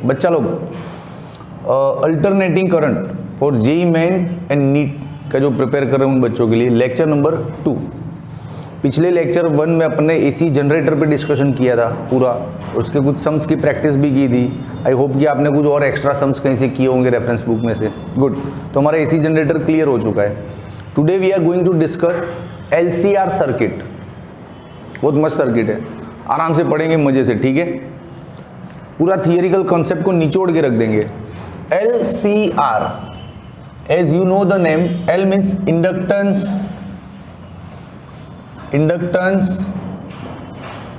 बच्चा लोग alternating current for JEE Main and NEET का जो प्रिपेयर कर रहे हैं उन बच्चों के लिए लेक्चर नंबर 2। पिछले लेक्चर 1 में अपने एसी जनरेटर पे डिस्कशन किया था पूरा, उसके कुछ सम्स की प्रैक्टिस भी की थी। आई होप कि आपने कुछ और एक्स्ट्रा सम्स कहीं से किए होंगे रेफरेंस बुक में से। गुड, तो हमारा एसी जनरेटर क्लियर हो चुका है। Today we are going to discuss LCR circuit. बहुत मस्त सर्किट है, आराम से पढ़ेंगे मजे से, ठीक है। पूरा थियरिकल कॉन्सेप्ट को निचोड़ के रख देंगे। LCR, as you know the name, L means inductance,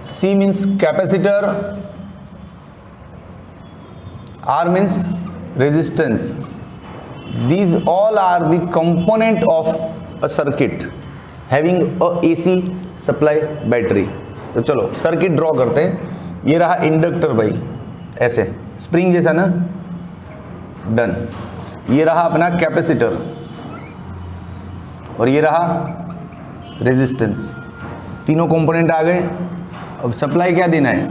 C means capacitor, R means resistance. These all are the component of a circuit having a AC supply battery. तो चलो सर्किट ड्रॉ करते हैं। ये रहा इंडक्टर भाई, ऐसे spring जैसा ना, डन। ये रहा अपना कैपेसिटर और ये रहा रेजिस्टेंस। तीनों कंपोनेंट आ गए। अब सप्लाई क्या देना है?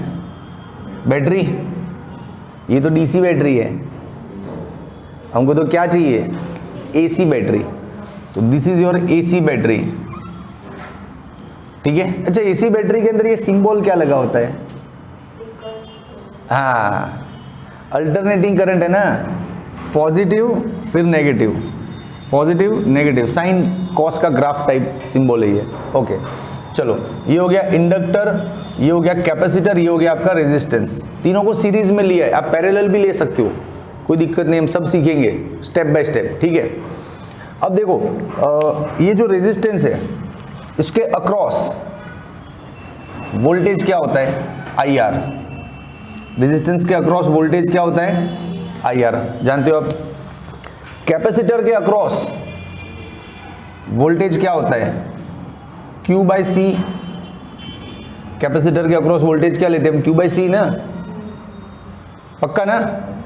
बैटरी। ये तो डीसी बैटरी है, हमको तो क्या चाहिए? AC battery. तो this is your AC battery, ठीक है। अच्छा, एसी बैटरी के अंदर ये सिंबल क्या लगा होता है? हाँ, अल्टरनेटिंग करंट है ना, पॉजिटिव फिर negative, positive negative, sine cos का ग्राफ टाइप सिंबल है ये। ओके, चलो ये हो गया इंडक्टर, ये हो गया कैपेसिटर, ये हो गया आपका रेजिस्टेंस। तीनों को सीरीज में लिया है, आप पैरेलल भी ले सकते हो, कोई दिक्कत नहीं, हम सब सीखेंगे स्टेप बाय स्टेप, ठीक है। अब देखो ये जो रेजिस्टेंस है इसके अक्रॉस वोल्टेज क्या होता है? IR। रेजिस्टेंस के अक्रॉस वोल्टेज क्या होता है? IR, जानते हो आप। कैपेसिटर के अक्रॉस वोल्टेज क्या होता है? Q/C। कैपेसिटर के अक्रॉस वोल्टेज क्या लेते हैं हम? Q/C ना, पक्का ना?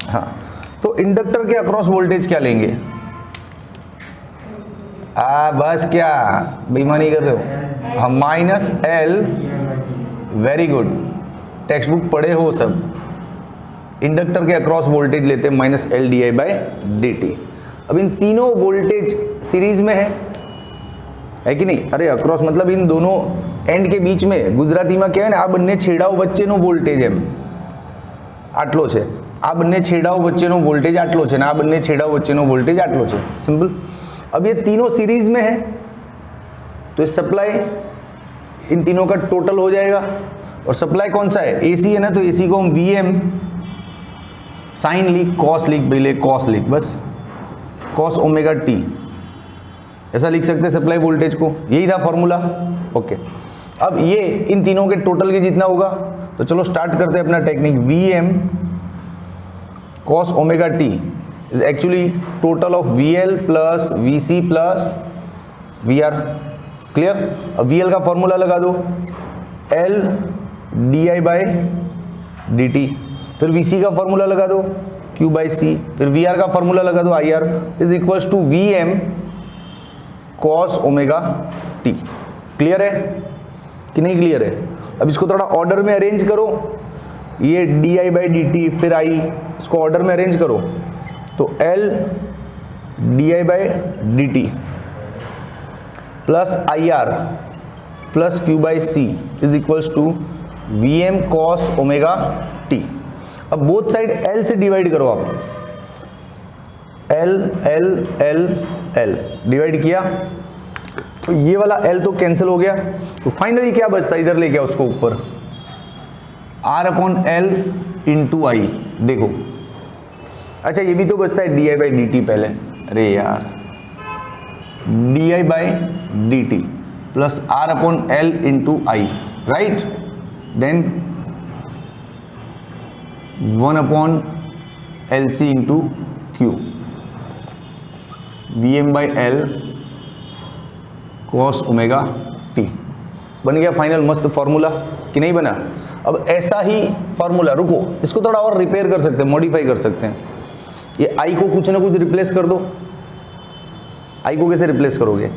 हाँ, तो इंडक्टर के अक्रॉस वोल्टेज क्या लेंगे? बस, क्या बेईमानी कर रहे हो? हम -L। Very good, text book पढ़े हो सब। इंडक्टर के अक्रॉस वोल्टेज लेते हैं -LdI/dt। अब इन तीनों वोल्टेज सीरीज में है कि नहीं? अरे अक्रॉस मतलब इन दोनों एंड के बीच में, गुजराती में क्या है ना, आ बन्ने छेड़ाओ वच्चेनो वोल्टेज एम आटलो छे, आ बन्ने छेड़ाओ वच्चेनो वोल्टेज आटलो छे, आ बन्ने छेड़ाओ वच्चेनो वोल्टेज आटलो छे, सिंपल। अब ये तीनों सीरीज में है तो सप्लाई इन तीनों का टोटल हो जाएगा। और सप्लाई कौन सा है? एसी है ना, तो एसी को हम VM साइन लिख, कॉस लिख, पहले कॉस लिख, बस cos ω t ऐसा लिख सकते हैं सप्लाई वोल्टेज को, यही था फॉर्मूला। ओके, अब ये इन तीनों के टोटल के जितना होगा, तो चलो स्टार्ट करते हैं अपना technique. VM cos ω t is actually total of VL plus VC plus VR। Clear? अब VL का फॉर्मूला लगा दो, L dI/dt। फिर VC का फॉर्मूला लगा दो, Q/C। फिर VR का फॉर्मूला लगा दो, IR is equals to VM cos ω t। क्लियर है कि नहीं क्लियर है? अब इसको थोड़ा ऑर्डर में अरेंज करो, ये dI/dt फिर I, इसको ऑर्डर में अरेंज करो, तो L dI/dt plus IR plus Q/C is equals to VM cos ω t। अब बोथ साइड L से डिवाइड करो आप, L L L L divide किया तो ये वाला L तो कैंसिल हो गया, तो फाइनली क्या बचता है? इधर लेके आओ उसको ऊपर, R/L इंटू I। देखो, अच्छा ये भी तो बचता है dI/dt पहले, अरे यार, dI/dt plus R/L into I, right? Then 1/LC into Q, VM/L cos ω t। बन गया फाइनल मस्त फॉर्मूला कि नहीं बना? अब ऐसा ही फॉर्मूला, रुको इसको थोड़ा और रिपेयर कर सकते हैं, मॉडिफाई कर सकते हैं। ये I को कुछ ना कुछ रिप्लेस कर दो। I को कैसे रिप्लेस करोगे?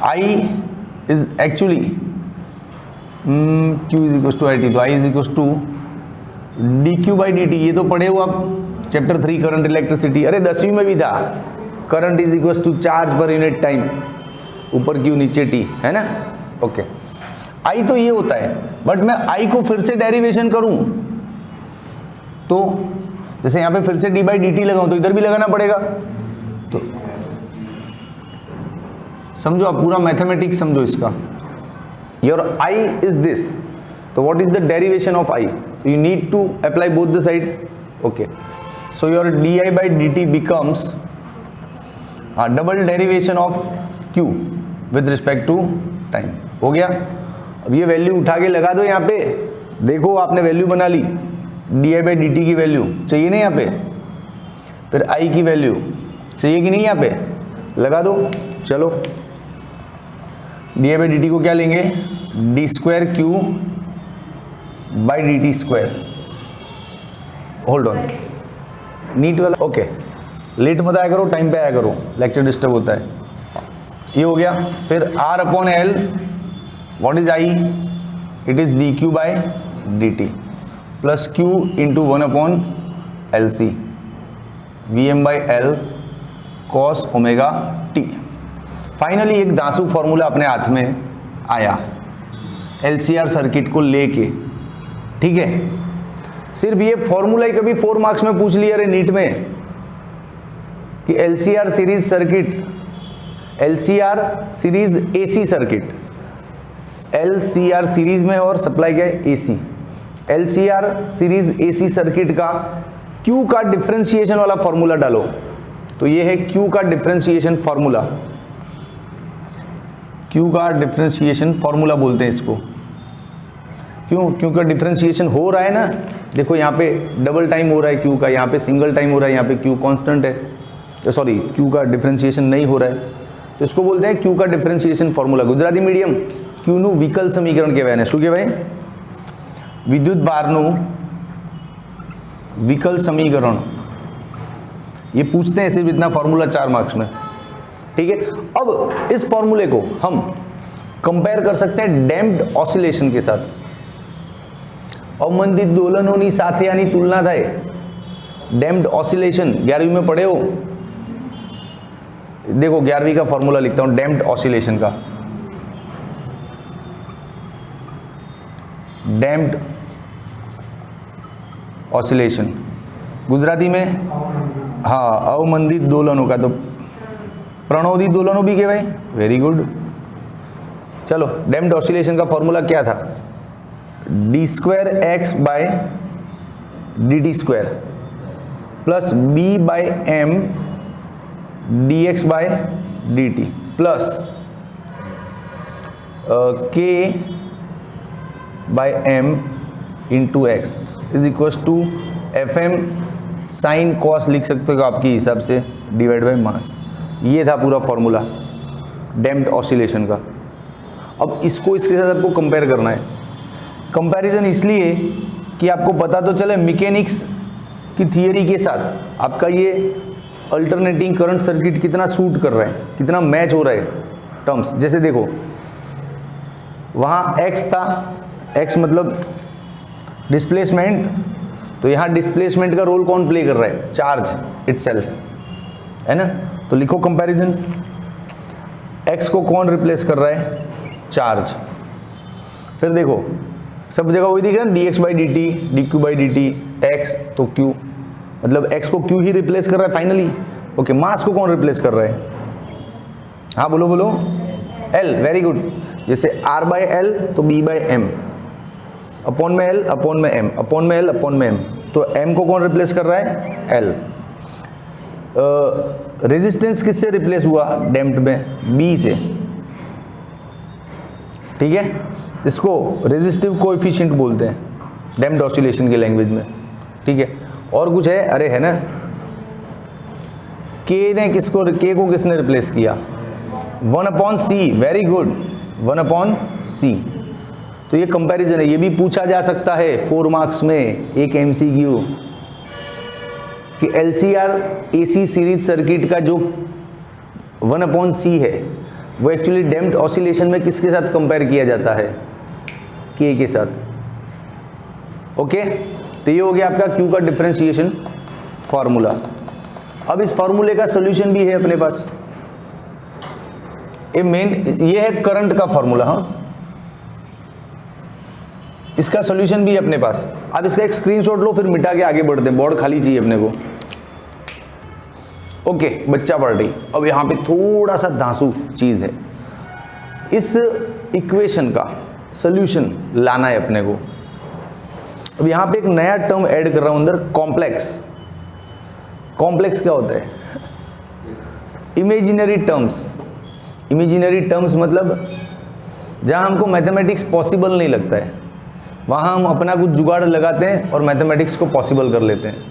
I is actually Q is equal to IT, तो I is equal to dQ/dt। ये तो पढ़े हो आप, चैप्टर 3 करंट इलेक्ट्रिसिटी, अरे 10वीं में भी था, current is equal to charge पर यूनिट टाइम, ऊपर Q नीचे T, है ना। ओके, I तो ये होता है, बट मैं I को फिर से डेरिवेशन करूं तो जैसे यहाँ पे फिर से d/dt लगाऊं तो इधर भी लगाना पड़ेगा। तो समझो, आप पूरा मैथमेटिक्स समझो इसका। योर I इज दिस, तो what is the derivation of I? You need to apply both the side. Okay, so your di/dt becomes double derivation of Q with respect to time. हो गया। अब ये value उठा के लगा दो यहाँ पे, देखो आपने वैल्यू बना ली, di/dt की वैल्यू चाहिए नहीं यहाँ पे, फिर I की वैल्यू चाहिए कि नहीं यहाँ पे, लगा दो। चलो, di/dt को क्या लेंगे, d²Q/dt²। होल्ड ऑन, नीट वाला। ओके, लेट मत आया करो, टाइम पे आया करो, लेक्चर डिस्टर्ब होता है। ये हो गया। फिर R/L, what is I? It is dQ/dt plus Q into 1/LC Vm/L cos omega t। Finally एक दांसू फॉर्मूला अपने हाथ में आया LCR सर्किट को लेके, ठीक है। सिर्फ ये फॉर्मूला ही कभी 4 मार्क्स में पूछ लिया रे नीट में कि LCR series circuit, LCR series AC circuit, LCR series में और सप्लाई क्या है, AC। LCR series AC circuit का Q का डिफरेंशिएशन वाला फॉर्मूला डालो, तो ये है Q का डिफरेंशिएशन फॉर्मूला। Q का डिफरेंशिएशन फॉर्मूला बोलते हैं इसको। क्यों? क्योंकि डिफरेंशिएशन हो रहा है ना, देखो यहाँ पे डबल टाइम हो रहा है Q का, यहाँ पे सिंगल टाइम हो रहा है, यहाँ पे Q कांस्टेंट है, सॉरी Q का डिफरेंशिएशन नहीं हो रहा है, तो इसको बोलते हैं Q का differentiation formula. Gujarati medium Q નું વિકલ સમીકરણ કહેવાય ને, શું કહેવાય? વિદ્યુત ભારનું विकल समीकरण। ये पूछते हैं सिर्फ इतना फॉर्मूला 4 मार्क्स में, ठीक है। अब इस फॉर्मूले को हम कंपेयर कर सकते हैं डैम्प्ड ऑसिलेशन के साथ। अवमंदित दोलनों साथे आनी तुलना थाय। डैम्प्ड ऑसिलेशन 11वीं में पढ़े हो, देखो 11वीं का फॉर्मूला लिखता हूं डैम्प्ड ऑसिलेशन का। डैम्प्ड ऑसिलेशन गुजराती में, हाँ, अवमंदित दोलनों का, तो प्रणोदित दोलनों भी कहवाय। Very good. चलो, डैम्प्ड ऑसिलेशन का फॉर्मूला क्या था? d²x/dt² plus b/m dx/dt plus k/m into X is equal to FM sine cos लिख सकते हो आपके हिसाब से, डिवाइड बाय मास। ये था पूरा फॉर्मूला डैम्प्ड ऑसिलेशन का। अब इसको इसके साथ आपको कंपेयर करना है। कंपैरिजन इसलिए कि आपको पता तो चले मैकेनिक्स की थियरी के साथ आपका ये अल्टरनेटिंग करंट सर्किट कितना सूट कर रहा है, कितना मैच हो रहा है टर्म्स। जैसे देखो, वहाँ x था, x मतलब डिस्प्लेसमेंट, तो यहाँ डिस्प्लेसमेंट का रोल कौन प्ले कर रहा है? चार्ज इटसेल्फ, है ना। तो लिखो कंपैरिजन, x को कौन रिप्लेस कर रहा है? चार्ज। फिर देखो सब जगह वही दिख रहा है, dx/dt, dq/dt, x तो q, मतलब x को q ही रिप्लेस कर रहा है फाइनली। ओके, मास को कौन रिप्लेस कर रहा है? हाँ बोलो बोलो, L। Very good. जैसे R/L तो B/m, अपॉन में L, अपॉन में M, अपॉन में L, अपॉन में M, तो M को कौन रिप्लेस कर रहा है? L। रेजिस्टेंस किससे रिप्लेस हुआ डैम्प्ड में? B से, ठीक है। इसको रेजिस्टिव कोएफिशिएंट बोलते हैं डैम्प्ड ऑसिलेशन की लैंग्वेज में, ठीक है। और कुछ है? अरे है ना, K ने किसको, K को किसने रिप्लेस किया? 1/C। Very good, 1/C। तो ये कंपैरिजन है, ये भी पूछा जा सकता है 4 मार्क्स में एक MCQ कि LCR AC सीरीज सर्किट का जो 1/C है वो एक्चुअली डैम्प्ड ऑसिलेशन में किसके साथ कंपेयर किया जाता है? K के साथ। ओके, तो ये हो गया आपका Q का डिफरेंशिएशन फॉर्मूला। अब इस फॉर्मूले का सॉल्यूशन भी है अपने पास, ये है करंट का फॉर्मूला। हाँ, इसका सॉल्यूशन भी है अपने पास। अब इसका एक स्क्रीनशॉट लो, फिर मिटा के आगे बढ़ते हैं, बोर्ड खाली चाहिए अपने को। ओके, बच्चा पार्टी। अब यहां पे थोड़ा सा धांसू चीज है, इस इक्वेशन का सॉल्यूशन लाना है अपने को। अब यहां पे एक नया टर्म ऐड कर रहा हूं अंदर, कॉम्प्लेक्स। कॉम्प्लेक्स क्या होता है? Imaginary terms. इमेजिनरी टर्म्स मतलब जहां हमको मैथमेटिक्स पॉसिबल नहीं लगता है, वहां हम अपना कुछ जुगाड़ लगाते हैं और मैथमेटिक्स को पॉसिबल कर लेते हैं।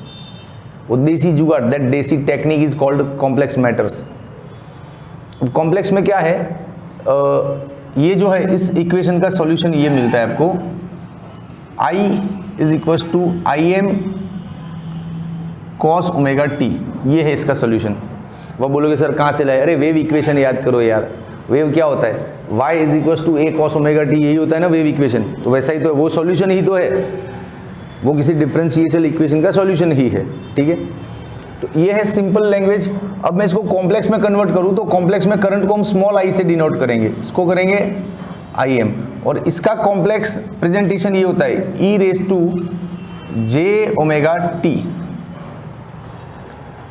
वो देसी जुगाड़, दैट देसी technique is called complex matters. Complex में क्या है, ये जो है इस इक्वेशन का सॉल्यूशन ये मिलता है आपको, I is equal to I M cos omega t. ये है इसका सॉल्यूशन। वह बोलोगे सर कहाँ से लाए? अरे वेव इक्वेशन याद करो यार। वेव क्या होता है? y is equal to A cos omega t, यही होता है ना वेव इक्वेशन। तो वैसा ही तो है, वो सॉल्यूशन ही तो है, वो किसी डिफरेंशियल इक्वेशन का सॉल्यूशन ही है। ठीक है, तो ये है सिंपल लैंग्वेज। अब मैं इसको कॉम्प्लेक्स में कन्वर्ट करूँ तो कॉम्प्लेक्स में करंट को हम स्मॉल आई से डिनोट करेंगे, इसको करेंगे आई एम, और इसका कॉम्प्लेक्स प्रेजेंटेशन ये होता है E raise to J omega T.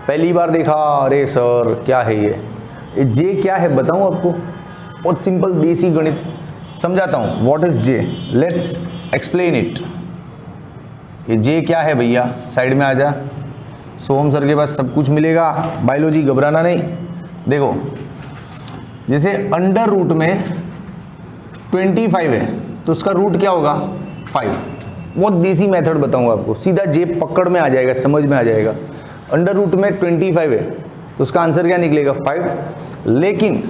पहली बार देखा, अरे सर क्या है ये जे क्या है बताऊं आपको? बहुत सिंपल देसी गणित समझाता हूं। What is J? Let's explain it. ये जे क्या है भैया? साइड में आ जा, सोहम सर के पास सब कुछ मिलेगा, बायोलॉजी घबराना नहीं। देखो, जैसे अंडर रूट में 25 है तो उसका रूट क्या होगा? 5। बहुत देसी मेथड बताऊंगा आपको, सीधा जे पकड़ में आ जाएगा, समझ में आ जाएगा। अंडर रूट में 25 है तो उसका आंसर क्या निकलेगा? 5। लेकिन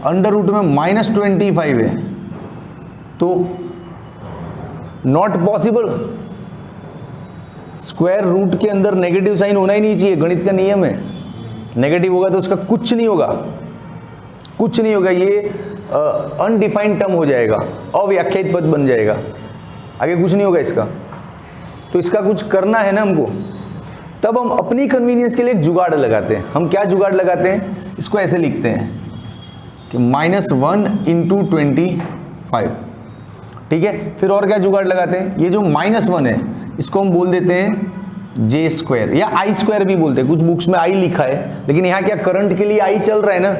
अंडर रूट में -25 है तो नॉट पॉसिबल। स्क्वायर रूट के अंदर नेगेटिव साइन होना ही नहीं चाहिए, गणित का नियम है। नेगेटिव होगा तो उसका कुछ नहीं होगा, कुछ नहीं होगा, ये अनडिफाइंड टर्म हो जाएगा, अव्याख्यायित पद बन जाएगा, आगे कुछ नहीं होगा इसका। तो इसका कुछ करना है ना हमको, तब हम अपनी कन्वीनियंस के लिए एक जुगाड़ लगाते हैं। हम क्या जुगाड़ लगाते हैं? इसको ऐसे लिखते हैं कि -1 × 25। ठीक है, फिर और क्या जुगाड़ लगाते हैं? ये जो -1 है इसको हम बोल देते हैं जे स्क्वायर, या आई स्क्वायर भी बोलते हैं। कुछ बुक्स में आई लिखा है, लेकिन यहाँ क्या करंट के लिए आई चल रहा है ना,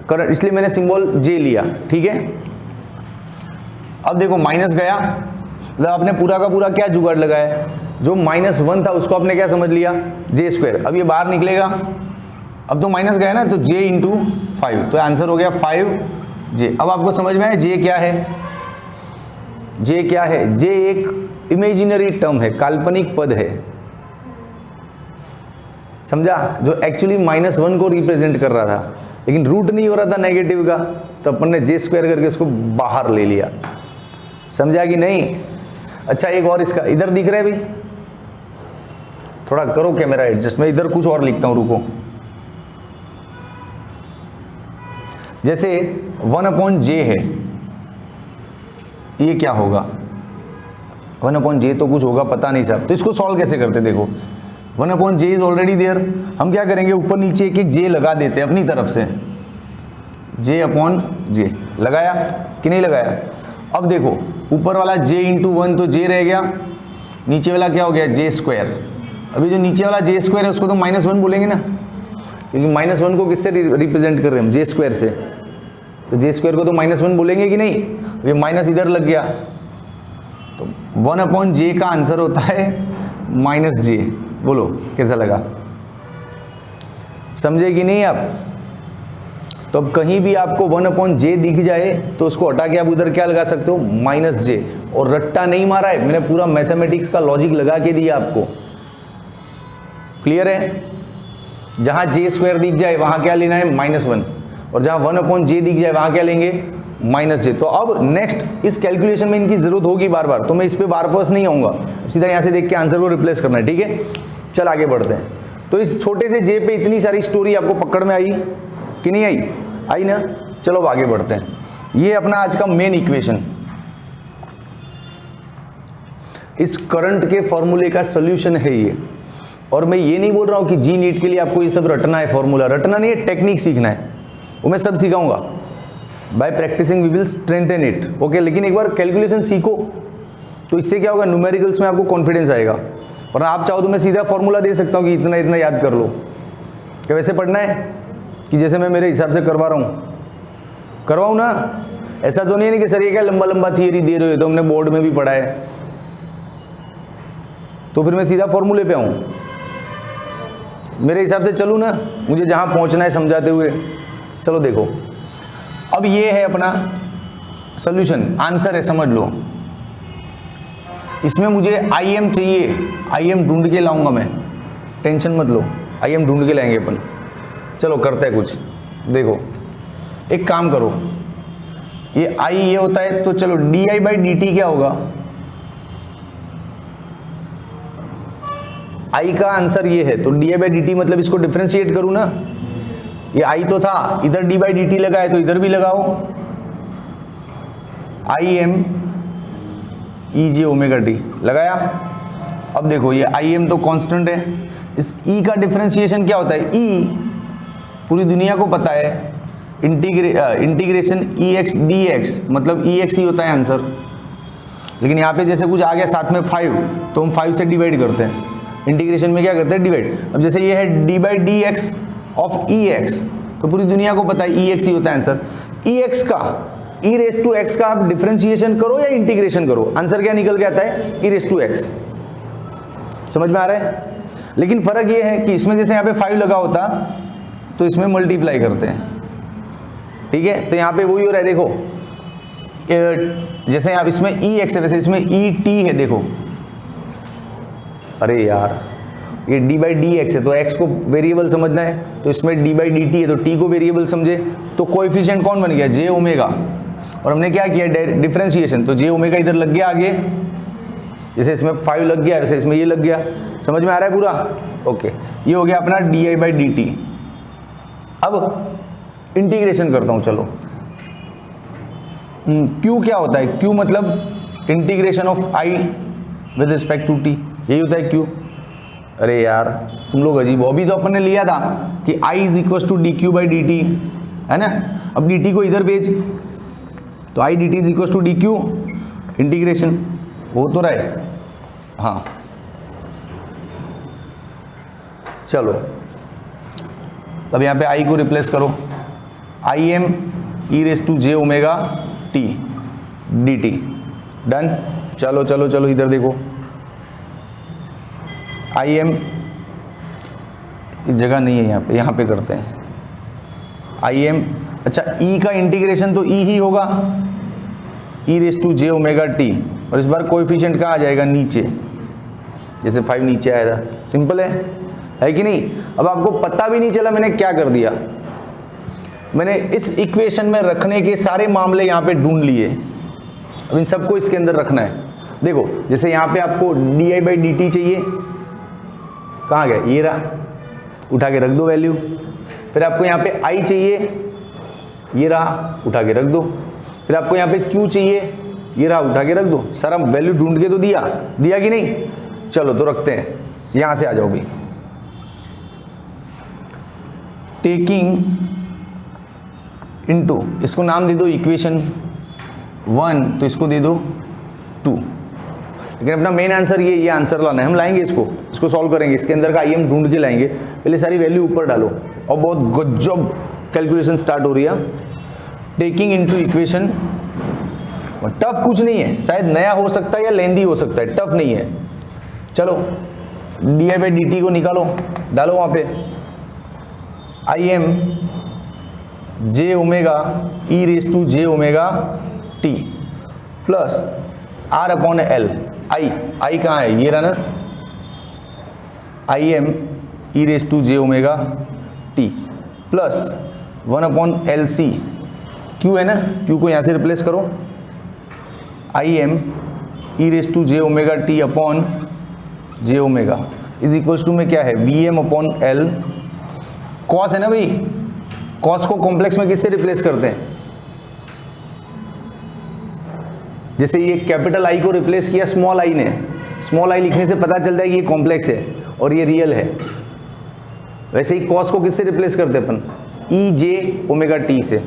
करंट, इसलिए मैंने सिंबल जे लिया। ठीक है, अब देखो माइनस गया, मतलब आपने पूरा का पूरा क्या जुगाड़ लगाया? जो -1 था उसको आपने क्या समझ लिया? J square. अब ये बाहर निकलेगा, अब तो माइनस गया ना, तो जे × 5, तो आंसर हो गया 5J। अब आपको समझ में आया जे क्या है? जे क्या है? जे एक इमेजिनरी टर्म है, काल्पनिक पद है, समझा? जो एक्चुअली -1 को रिप्रेजेंट कर रहा था, लेकिन रूट नहीं हो रहा था नेगेटिव का, तो अपन ने जे स्क्वायर करके उसको बाहर ले लिया। समझा कि नहीं? अच्छा, एक और इसका इधर दिख रहा है भाई, थोड़ा करो कैमरा एडजस्ट, मैं इधर कुछ और लिखता हूं, रुको। जैसे 1/j है, ये क्या होगा? 1/j तो कुछ होगा, पता नहीं साहब, तो इसको सॉल्व कैसे करते? देखो 1/j इज ऑलरेडी देयर, हम क्या करेंगे? ऊपर नीचे एक एक j लगा देते हैं अपनी तरफ से, j/j लगाया कि नहीं लगाया? अब देखो ऊपर वाला j × 1 तो j रह गया, नीचे वाला क्या हो गया? j square. अभी जो नीचे वाला j स्क्वायर है उसको तो -1 बोलेंगे ना, क्योंकि -1 को किससे रिप्रेजेंट कर रहे हैं हम? j स्क्वायर से, तो j स्क्वायर को तो -1 बोलेंगे कि नहीं? ये माइनस इधर लग गया, तो 1/j का आंसर होता है -j। बोलो कैसा लगा? समझे कि नहीं आप? तो अब कहीं भी आपको 1/j दिख जाए तो उसको हटा के आप उधर क्या लगा सकते हो? -j। और रट्टा नहीं मारा है मैंने, पूरा मैथमेटिक्स का लॉजिक लगा के दिया आपको। क्लियर है? जहां j स्क्वायर दिख जाए वहां क्या लेना है? -1, और जहां 1/j दिख जाए वहां क्या लेंगे? -j। तो अब नेक्स्ट इस कैलकुलेशन में इनकी जरूरत होगी बार बार, तो मैं इस पे बार बार नहीं आऊंगा, सीधा यहां से देख के आंसर को रिप्लेस करना है। ठीक है, चल आगे बढ़ते हैं। तो इस छोटे से j पे इतनी सारी स्टोरी आपको पकड़ में आई कि नहीं आई? आई ना? चलो अब आगे बढ़ते हैं। ये अपना आज का मेन इक्वेशन, इस करंट के फॉर्मूले का सॉल्यूशन है ये। और मैं ये नहीं बोल रहा हूँ कि जी नीट के लिए आपको ये सब रटना है, फॉर्मूला रटना नहीं है, टेक्निक सीखना है, वो मैं सब सिखाऊंगा। By practicing we will strengthen it, okay. लेकिन एक बार कैलकुलेशन सीखो तो इससे क्या होगा, न्यूमेरिकल्स में आपको कॉन्फिडेंस आएगा। और आप चाहो तो मैं सीधा फॉर्मूला दे सकता हूँ कि इतना इतना याद कर लो। क्या वैसे पढ़ना है कि जैसे मैं मेरे हिसाब से करवा रहा हूँ, करवाऊँ ना? ऐसा तो नहीं है कि सर ये क्या लंबा लंबा थियरी दे रहे हो, तो हमने बोर्ड में भी पढ़ा है, तो फिर मैं सीधा फॉर्मूले पे आऊँ? मेरे हिसाब से चलूँ ना, मुझे जहाँ पहुँचना है समझाते हुए। चलो देखो, अब ये है अपना सोल्यूशन, आंसर है, समझ लो। इसमें मुझे आई एम चाहिए, आई एम ढूंढ के लाऊंगा मैं, टेंशन मत लो, आई एम ढूंढ के लाएंगे अपन। चलो करते हैं कुछ। देखो एक काम करो, ये आई ये होता है, तो चलो D I by D T क्या होगा? आई का आंसर ये है, तो D I by D T मतलब इसको डिफ्रेंशिएट करूँ ना, ये आई तो था, इधर डी बाई डी टी लगा है तो इधर भी लगाओ, I M E J omega T लगाया। अब देखो ये आई एम तो कांस्टेंट है, इस ई का डिफ्रेंशिएशन क्या होता है? ई पूरी दुनिया को पता है, इंटीग्रेशन ई एक्स डी एक्स, मतलब ई एक्स ही होता है आंसर। लेकिन यहाँ पे जैसे कुछ आ गया साथ में 5, तो हम 5 से डिवाइड करते हैं, इंटीग्रेशन में क्या करते हैं? डिवाइड। अब जैसे ये है D by D x of E x, तो पूरी दुनिया को पता है ई एक्स ही होता है आंसर। ई एक्स का, ई रेस टू एक्स का आप डिफ्रेंशिएशन करो या इंटीग्रेशन करो, आंसर क्या निकल के आता है? E raise to x. समझ में आ रहा है? लेकिन फर्क ये है कि इसमें जैसे यहाँ पे 5 लगा होता तो इसमें मल्टीप्लाई करते हैं, ठीक है? तो यहाँ पे वही हो रहा है, देखो जैसे यहाँ इसमें ई एक्स है, वैसे इसमें ई टी है। देखो अरे यार, ये डी बाई डी एक्स है, तो एक्स को वेरिएबल समझना है, तो इसमें डी बाई डी टी है, तो टी को वेरिएबल समझे, तो कोएफिशिएंट कौन बन गया? जे ओमेगा। और हमने क्या किया? डिफरेंशिएशन, तो जे ओमेगा इधर लग गया आगे, जैसे इसमें 5 लग गया वैसे इसमें ये लग गया। समझ में आ रहा है पूरा? ओके, ये हो गया अपना D I by D T. अब इंटीग्रेशन करता हूँ, चलो। क्यू क्या होता है? क्यू मतलब integration of I with respect to T, यही होता है क्यू। अरे यार तुम लोग अजीब हो, अभी तो अपन ने लिया था कि i is equal to D Q by D T, है ना? अब डी टी को इधर भेज, तो i D T is equal to D Q, integration हो तो रहा है। हाँ चलो, अब यहाँ पे i को रिप्लेस करो, I M E raise to J omega T D T, done. चलो चलो चलो इधर देखो, आई एम, जगह नहीं है यहाँ पे करते हैं आई एम। अच्छा ई का इंटीग्रेशन तो ई ही होगा, E raise to J omega T, और इस बार कोएफिशिएंट कहाँ आ जाएगा? नीचे, जैसे 5 नीचे आया था। सिंपल है कि नहीं? अब आपको पता भी नहीं चला मैंने क्या कर दिया, मैंने इस इक्वेशन में रखने के सारे मामले यहाँ पे ढूंढ लिए। अब इन सबको इसके अंदर रखना है। देखो जैसे यहाँ पे आपको D I by D T चाहिए, कहाँ गया? ये रहा, उठा के रख दो वैल्यू। फिर आपको यहाँ पे आई चाहिए, ये रहा, उठा के रख दो। फिर आपको यहाँ पे क्यू चाहिए, ये रहा, उठा के रख दो। सारा वैल्यू ढूंढ के तो दिया कि नहीं? चलो तो रखते हैं, यहाँ से आ जाओ भाई। टेकिंग इनटू, इसको नाम दे दो इक्वेशन 1, तो इसको दे दो 2। लेकिन अपना मेन आंसर ये आंसर लाना है, हम लाएंगे इसको सॉल्व करेंगे, इसके अंदर का आई एम ढूंढ के लाएंगे। पहले सारी वैल्यू ऊपर डालो, और बहुत गजब कैलकुलेशन स्टार्ट हो रही है। टेकिंग इनटू इक्वेशन, टफ कुछ नहीं है, शायद नया हो सकता है या लेंदी हो सकता है, टफ नहीं है। चलो D I by D T को निकालो, डालो वहाँ पे, I M J omega E raise to J omega T plus R upon L. I कहाँ है? ये रहा ना, I M E raise to J omega T plus 1 upon L C, Q है ना, क्यू को यहाँ से रिप्लेस करो, I M E raise to J omega T upon J omega is equals to में क्या है? V M upon L. Cause है ना भाई, कॉस को कॉम्प्लेक्स में किससे रिप्लेस करते हैं? जैसे ये कैपिटल आई को रिप्लेस किया स्मॉल आई ने, स्मॉल आई लिखने से पता चलता है कि ये कॉम्प्लेक्स है, और ये रियल है। वैसे ही कॉस को किससे रिप्लेस करते अपन, ई जे ओमेगा टी से।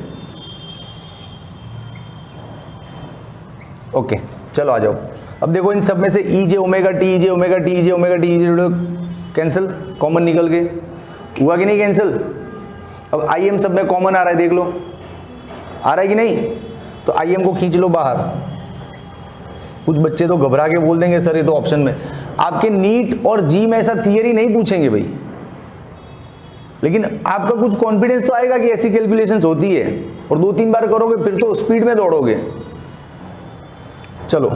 ओके चलो आ जाओ। अब देखो इन सब में से ई जे ओमेगा टी, ई जे ओमेगा टी, ई जे ओमेगा टी, ई जे कैंसिल, कॉमन निकल गए, हुआ कि नहीं कैंसिल। अब आई एम सब में कॉमन आ रहा है, देख लो आ रहा है कि नहीं, तो आई एम को खींच लो बाहर। कुछ बच्चे तो घबरा के बोल देंगे सर ये तो ऑप्शन में, आपके नीट और जी में ऐसा थियरी नहीं पूछेंगे भाई, लेकिन आपका कुछ कॉन्फिडेंस तो आएगा कि ऐसी कैलकुलेशंस होती है, और 2-3 बार करोगे फिर तो स्पीड में दौड़ोगे। चलो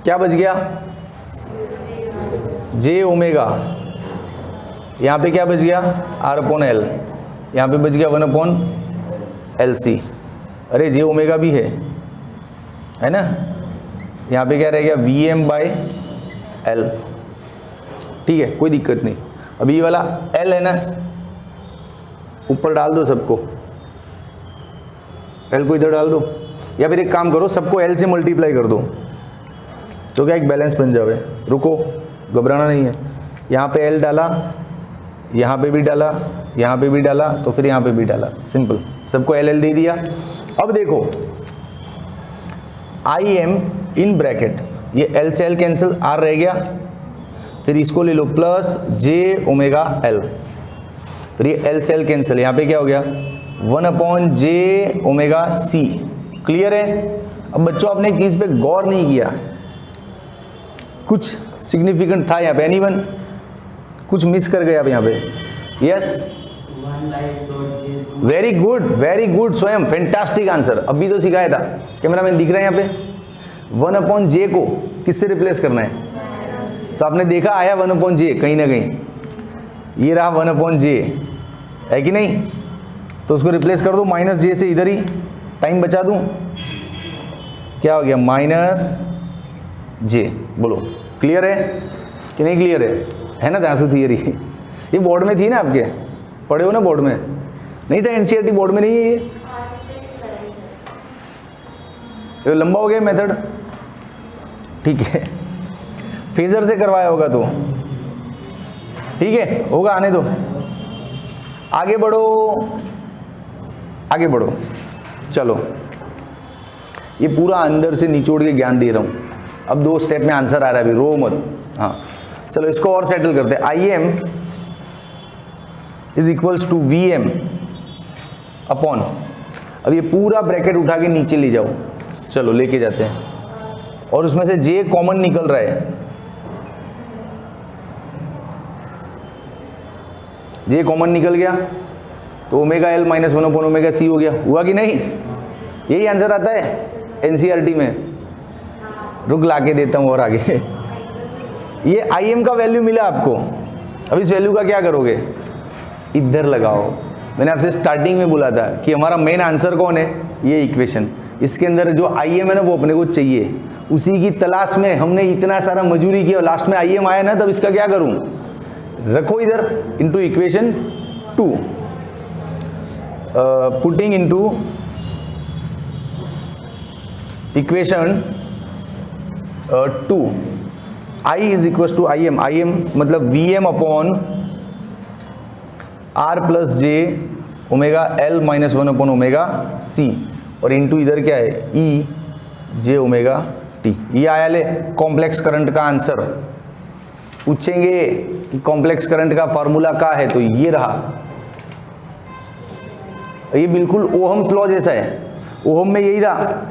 क्या बच गया, जे ओमेगा, यहाँ पे क्या बच गया, आर अपॉन एल, यहाँ पे बच गया 1 अपॉन एल सी। अरे जे ओमेगा भी है ना, यहाँ पे क्या रह गया, वी एम बाई एल। ठीक है कोई दिक्कत नहीं। अभी ये वाला एल है ना, ऊपर डाल दो सबको, एल को इधर डाल दो, या फिर एक काम करो सबको एल से मल्टीप्लाई कर दो तो क्या एक बैलेंस बन जावे। रुको घबराना नहीं है, यहाँ पे एल डाला, यहाँ पे भी डाला, यहाँ पे भी डाला, तो फिर यहाँ पे भी डाला, सिंपल, सबको एल एल दे दिया। अब देखो आई एम इन ब्रैकेट, ये एल से एल कैंसिल, आर रह गया, फिर इसको ले लो प्लस जे ओमेगा एल, फिर ये एल से एल कैंसिल, यहाँ पे क्या हो गया 1 upon J omega C. Clear है। अब बच्चों आपने एक चीज पे गौर नहीं किया, कुछ सिग्निफिकेंट था यहाँ पे, एनीवन कुछ मिस कर गया आप यहाँ पे। यस वेरी गुड स्वयं, फैंटास्टिक आंसर। अभी तो सिखाया था, कैमरा मैन दिख रहा है यहाँ पे। 1 अपॉन जे को किससे रिप्लेस करना है, तो आपने देखा आया 1 अपॉन जे कहीं ना कहीं, ये रहा 1 अपॉन जे, है कि नहीं, तो उसको रिप्लेस कर दो माइनस जे से, इधर ही टाइम बचा दूं, क्या हो गया माइनस जे। बोलो क्लियर है कि नहीं क्लियर है ना, ध्यान से थियरी ये बोर्ड में थी ना, आपके पढ़े हो ना बोर्ड में, नहीं था एनसीईआरटी बोर्ड में नहीं है ये लंबा हो गया मेथड। ठीक है फेजर से करवाया होगा तो ठीक है, होगा, आने दो, आगे बढ़ो आगे बढ़ो। चलो ये पूरा अंदर से निचोड़ के ज्ञान दे रहा हूं, अब 2 स्टेप में आंसर आ रहा है, अभी रो मत। हाँ चलो इसको और सेटल करते हैं। I M is equals to V M upon, अब ये पूरा ब्रैकेट उठा के नीचे ले जाओ, चलो लेके जाते हैं, और उसमें से जे कॉमन निकल रहा है, जे कॉमन निकल गया तो omega L minus 1 upon omega C हो गया। हुआ कि नहीं, यही आंसर आता है एनसीईआरटी में। रुक ला के देता हूं और आगे। ये आई एम का वैल्यू मिला आपको, अब इस वैल्यू का क्या करोगे, इधर लगाओ। मैंने आपसे स्टार्टिंग में बोला था कि हमारा मेन आंसर कौन है, ये इक्वेशन, इसके अंदर जो आई एम है ना वो अपने को चाहिए, उसी की तलाश में हमने इतना सारा मजूरी किया और लास्ट में आई एम आया ना, तब इसका क्या करूं, रखो इधर into equation 2, putting into equation 2, I is equal to I M मतलब V M upon R plus J omega L minus 1 upon omega C, और इनटू इधर क्या है ई जे ओमेगा टी। ये आया ले कॉम्प्लेक्स करंट का आंसर। पूछेंगे कि कॉम्प्लेक्स करंट का फॉर्मूला क्या है, तो ये रहा, ये बिल्कुल ओहम्स लॉ जैसा है, ओहम में यही था,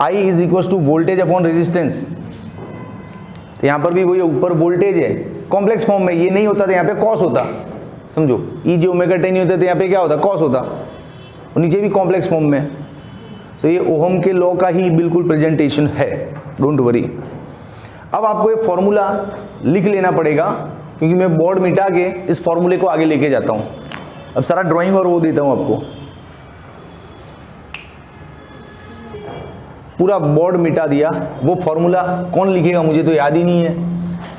I is equal to voltage upon resistance, तो यहाँ पर भी वही ऊपर वोल्टेज है, कॉम्प्लेक्स फॉर्म में ये नहीं होता तो यहाँ पे कॉस होता, समझो ई जे ओमेगा टी नहीं होता तो यहाँ पे क्या होता, कॉस होता, और नीचे भी कॉम्प्लेक्स फॉर्म में, तो ये ओहम के लॉ का ही बिल्कुल प्रेजेंटेशन है, डोंट वरी। अब आपको ये फॉर्मूला लिख लेना पड़ेगा, क्योंकि मैं बोर्ड मिटा के इस फॉर्मूले को आगे लेके जाता हूँ। अब सारा ड्राइंग और वो देता हूँ आपको, पूरा बोर्ड मिटा दिया। वो फॉर्मूला कौन लिखेगा मुझे तो याद ही नहीं है।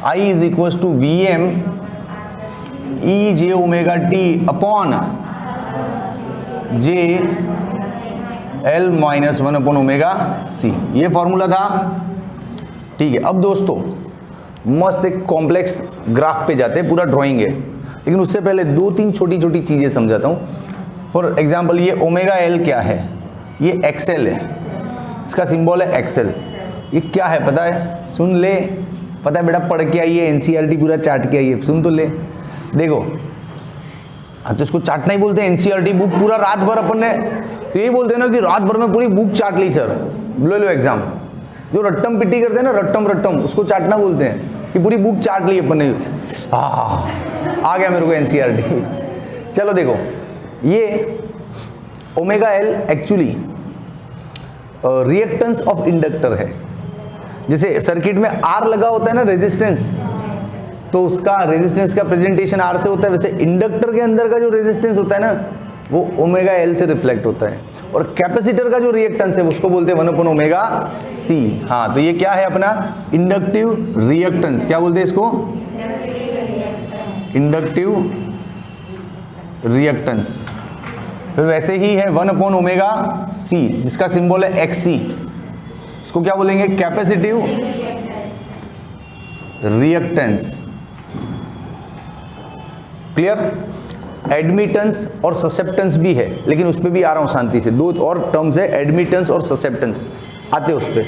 I is equal to V M E J omega T upon J L minus 1 upon omega C, ये फॉर्मूला था। ठीक है, अब दोस्तों मस्त एक कॉम्प्लेक्स ग्राफ पे जाते हैं, पूरा ड्राइंग है। लेकिन उससे पहले 2-3 छोटी छोटी चीज़ें समझाता हूँ। फॉर एग्जाम्पल ये ओमेगा एल क्या है, ये एक्सेल है, इसका सिंबल है एक्सेल। ये क्या है पता है, सुन ले, पता है बेटा, पढ़ के आइए, एनसीईआरटी पूरा चाट के आइए, सुन तो ले। देखो हाँ, तो इसको चाटना ही बोलते हैं, एनसीईआरटी बुक पूरा रात भर अपन ने, तो यही बोलते हैं ना कि रात भर में पूरी बुक चाट ली सर, लो एग्जाम। जो रट्टम पिट्टी करते हैं ना, रट्टम रट्टम, उसको चाटना बोलते हैं कि पूरी बुक चाट ली अपन ने। आ गया मेरे को एनसीईआरटी। चलो देखो, ये omega L actually reactance of inductor है। जैसे सर्किट में आर लगा होता है ना, रेजिस्टेंस, तो उसका रेजिस्टेंस का प्रेजेंटेशन आर से होता है। वैसे इंडक्टर के अंदर का जो रेजिस्टेंस होता है ना, वो ओमेगा एल से रिफ्लेक्ट होता है। और कैपेसिटर का जो रिएक्टेंस है उसको बोलते हैं 1 ओमेगा सी। हाँ, तो ये क्या है अपना इंडक्टिव रिएक्टेंस, क्या बोलते हैं इसको, इंडक्टिव रिएक्टेंस। फिर वैसे ही है 1 ओमेगा सी, जिसका सिंबल है एक्स सी, इसको क्या बोलेंगे, कैपेसिटिव रिएक्टेंस। क्लियर। एडमिटेंस और ससेप्टेंस भी है, लेकिन उस पर भी आ रहा हूं शांति से। 2 और टर्म्स है, एडमिटेंस और ससेप्टेंस, आते उस पर,